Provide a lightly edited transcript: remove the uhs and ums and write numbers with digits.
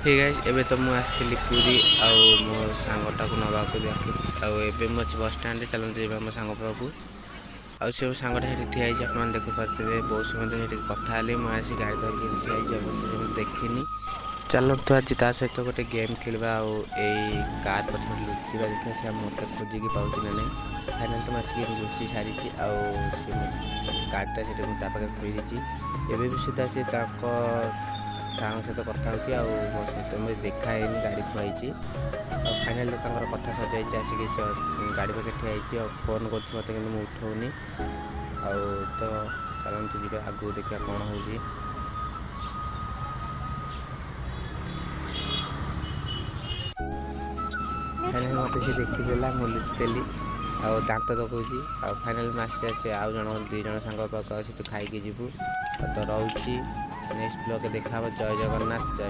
Hey guys एबे तो मुझे आसती पूरी आउ मो सांगटा को नवा को आउ बस स्टैंड चलते जावा मो सांग पाखु आउ से सांगटा हेठी ठिया होइछि आपन देखिपारे बहुत समय हेठी कथा हेली मुझे आसी गाड़ी धरिक ठिया अवश्य देखिनी चलते आज ता सहित गोटे गेम खेलवा आउ कार पछे लुचिवा देखा से मत खोजिकी पाँच ना नहीं फाइनाल तो आसिक लुचि सारी आउ कार्डटा से पाखे थोड़ी एवं भी सुधा सी साग सहित कथा हो सहित मुझे देखाई गाड़ी थुआई फाइनाल तो कथा सजाई आसिक गाड़ी पाखे ठिया फोन कर मत कि उठाऊनी तो चलते जी आगू देखा कौन हो फाइनाल मत सी देखीदेला मु लुचिदेली दांत दबाऊँगी फाइनाल आसी आउ जन दी जन सांग पाक खाई जीवु तो रोचे नेक्स्ट ब्लॉग देखा जय जगन्नाथ जय।